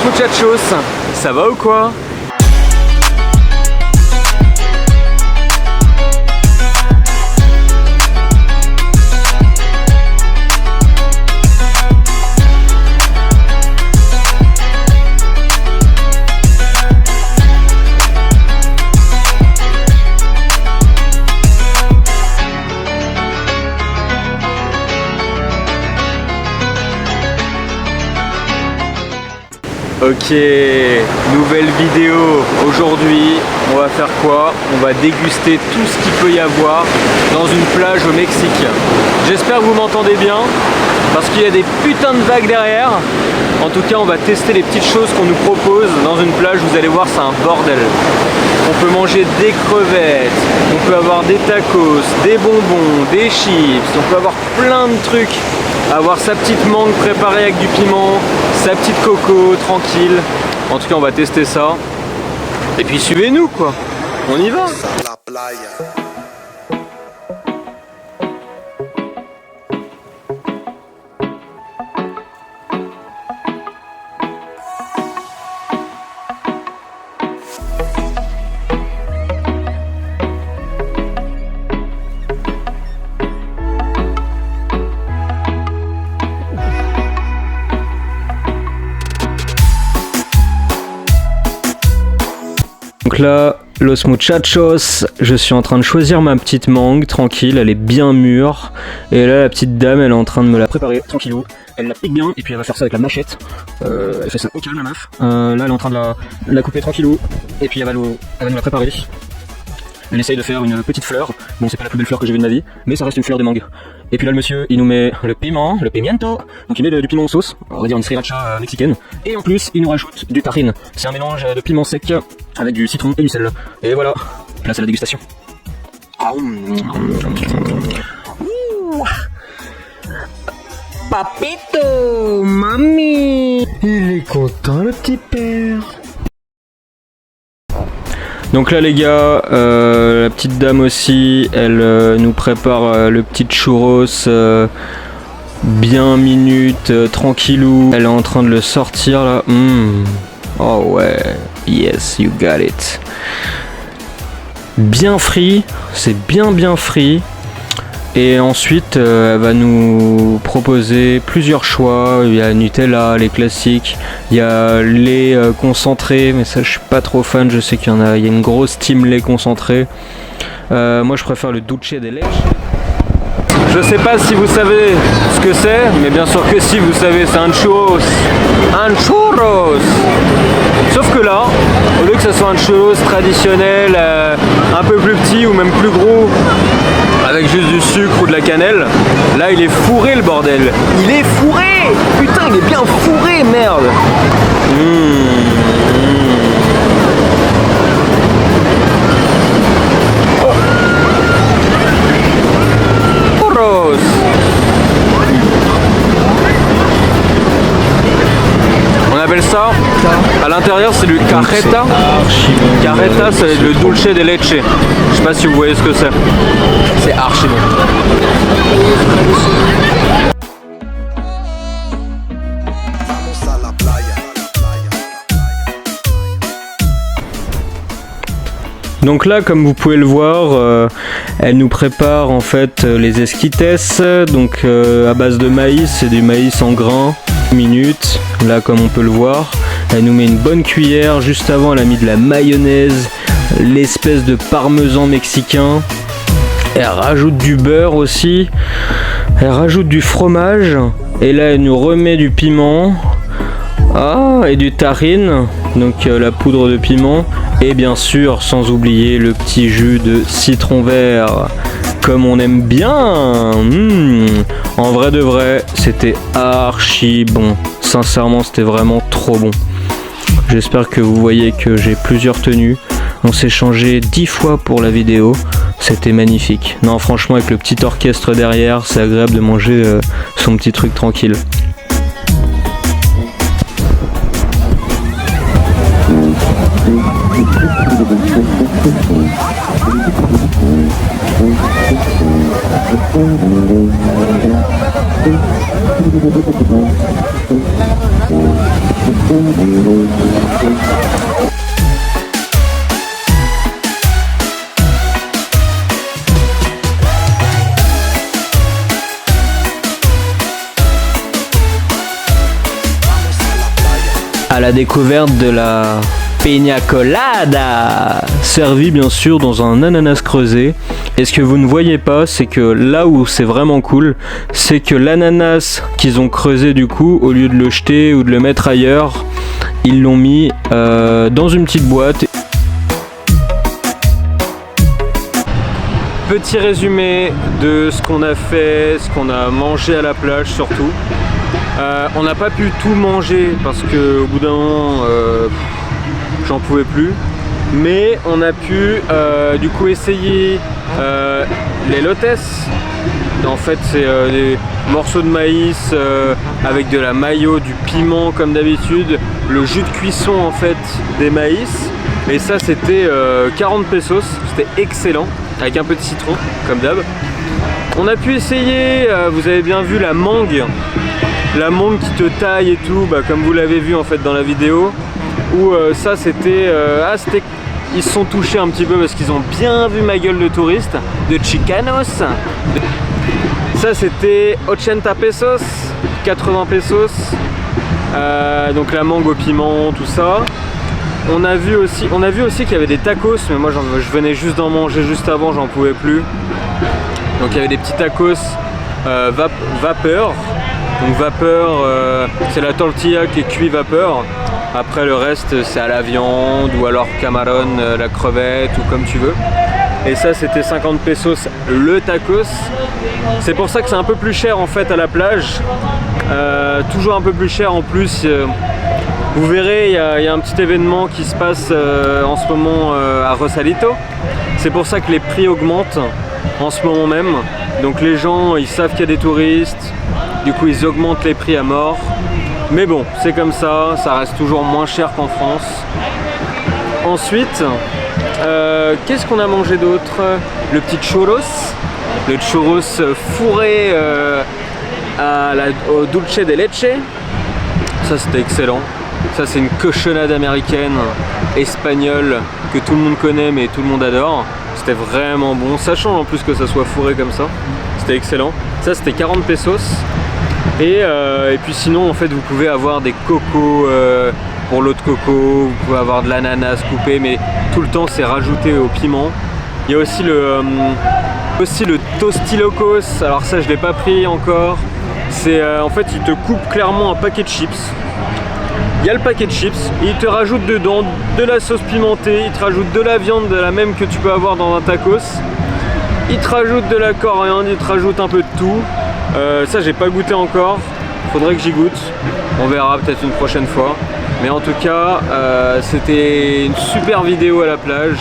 muchachos, ça va ou quoi? Ok, nouvelle vidéo. Aujourd'hui, on va faire quoi? On va déguster tout ce qu'il peut y avoir dans une plage au Mexique. J'espère que vous m'entendez bien, parce qu'il y a des putains de vagues derrière. En tout cas, on va tester les petites choses qu'on nous propose dans une plage. Vous allez voir, c'est un bordel. On peut manger des crevettes, on peut avoir des tacos, des bonbons, des chips, on peut avoir plein de trucs. Avoir sa petite mangue préparée avec du piment, sa petite coco, tranquille. En tout cas, on va tester ça. Et puis suivez-nous quoi. On y va. Donc là, los muchachos, je suis en train de choisir ma petite mangue, tranquille, elle est bien mûre. Et là, la petite dame, elle est en train de me la préparer, tranquillou. Elle la pique bien, et puis elle va faire ça avec la machette. Elle fait ça au calme, la meuf. Là, elle est en train de la couper tranquillou. Et puis elle va nous la préparer. Elle essaye de faire une petite fleur. Bon, c'est pas la plus belle fleur que j'ai vue de ma vie, mais ça reste une fleur de mangue. Et puis là, le monsieur, il nous met le piment, le pimiento. Donc il met du piment en sauce, on va dire une sriracha mexicaine. Et en plus, il nous rajoute du tahine. C'est un mélange de piment sec avec du citron et du sel. Et voilà, place à la dégustation. Papito, mami, il est content le petit père. Donc là les gars, la petite dame aussi, elle nous prépare le petit churros bien minute, tranquillou. Elle est en train de le sortir là. Oh ouais, yes, you got it. Bien frit, c'est bien frit. Et ensuite, elle va nous proposer plusieurs choix. Il y a Nutella, les classiques. Il y a lait concentré, mais ça je suis pas trop fan. Je sais qu'il y a une grosse team lait concentré. Moi je préfère le dulce de leche. Je sais pas si vous savez ce que c'est, mais bien sûr que si vous savez, c'est un churros. Un churros. Sauf que là, au lieu que ce soit un churros traditionnel, un peu plus petit ou même plus gros, avec juste du sucre ou de la cannelle, là il est fourré le bordel. Il est fourré. Putain, il est bien fourré, merde. Churros. On appelle ça, à l'intérieur c'est du cajeta. Cajeta c'est le dulce de leche. Je sais pas si vous voyez ce que c'est. C'est archi bon. Donc là, comme vous pouvez le voir, elle nous prépare en fait les esquites, donc à base de maïs, c'est du maïs en grains, minutes, là comme on peut le voir. Elle nous met une bonne cuillère, juste avant elle a mis de la mayonnaise, l'espèce de parmesan mexicain. Elle rajoute du beurre aussi, elle rajoute du fromage, et là elle nous remet du piment. Et du tahine, donc la poudre de piment, et bien sûr sans oublier le petit jus de citron vert, comme on aime bien. En vrai de vrai, c'était archi bon, sincèrement c'était vraiment trop bon. J'espère que vous voyez que j'ai plusieurs tenues, on s'est changé 10 fois pour la vidéo, c'était magnifique. Non franchement avec le petit orchestre derrière, c'est agréable de manger son petit truc tranquille. À la découverte de la Pina Colada, servie bien sûr dans un ananas creusé. Et ce que vous ne voyez pas, c'est que là où c'est vraiment cool, c'est que l'ananas qu'ils ont creusé du coup, au lieu de le jeter ou de le mettre ailleurs, ils l'ont mis dans une petite boîte. Petit résumé de ce qu'on a fait, ce qu'on a mangé à la plage surtout. On n'a pas pu tout manger parce qu'au bout d'un moment j'en pouvais plus, mais on a pu du coup essayer les lotes. En fait c'est des morceaux de maïs avec de la mayo, du piment comme d'habitude, le jus de cuisson en fait des maïs, et ça c'était 40 pesos, c'était excellent avec un peu de citron comme d'hab. On a pu essayer, vous avez bien vu la mangue. La mangue qui te taille et tout, comme vous l'avez vu en fait dans la vidéo, où ça c'était... ils se sont touchés un petit peu parce qu'ils ont bien vu ma gueule de touriste, de chicanos. Ça c'était 80 pesos, 80 pesos, donc la mangue au piment, tout ça. On a vu aussi qu'il y avait des tacos, mais moi je venais juste d'en manger juste avant, j'en pouvais plus. Donc il y avait des petits tacos vapeur. Donc vapeur, c'est la tortilla qui est cuit vapeur. Après le reste c'est à la viande ou alors camaron, la crevette ou comme tu veux. Et ça c'était 50 pesos le tacos. C'est pour ça que c'est un peu plus cher en fait à la plage. Toujours un peu plus cher en plus. Vous verrez, il y a un petit événement qui se passe en ce moment à Rosarito. C'est pour ça que les prix augmentent en ce moment même. Donc les gens ils savent qu'il y a des touristes. Du coup ils augmentent les prix à mort. Mais bon, c'est comme ça, ça reste toujours moins cher qu'en France. Ensuite, qu'est-ce qu'on a mangé d'autre? Le petit churros. Le churros fourré au dulce de leche. Ça c'était excellent. Ça c'est une cochonnade américaine, espagnole, que tout le monde connaît mais tout le monde adore. C'était vraiment bon, ça change en plus que ça soit fourré comme ça. C'était excellent. Ça c'était 40 pesos. Et puis sinon en fait vous pouvez avoir des cocos pour l'eau de coco, vous pouvez avoir de l'ananas coupé, mais tout le temps c'est rajouté au piment. Il y a aussi le tostilocos, alors ça je l'ai pas pris encore. C'est en fait il te coupe clairement un paquet de chips. Il y a le paquet de chips, et il te rajoute dedans de la sauce pimentée, il te rajoute de la viande, de la même que tu peux avoir dans un tacos. Il te rajoute de la coriandre, il te rajoute un peu de tout. Ça j'ai pas goûté encore, faudrait que j'y goûte. On verra peut-être une prochaine fois. Mais en tout cas, c'était une super vidéo à la plage.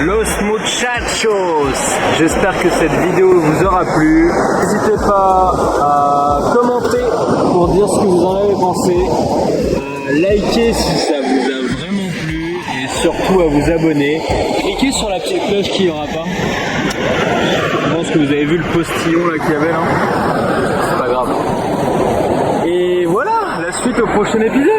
Los muchachos, j'espère que cette vidéo vous aura plu. N'hésitez pas à commenter pour dire ce que vous en avez pensé, liker si ça vous a vraiment plu et surtout à vous abonner. Cliquez sur la petite cloche qu'il n'y aura pas. Je pense que vous avez vu le postillon là qu'il y avait là. C'est pas grave. Et voilà, la suite au prochain épisode.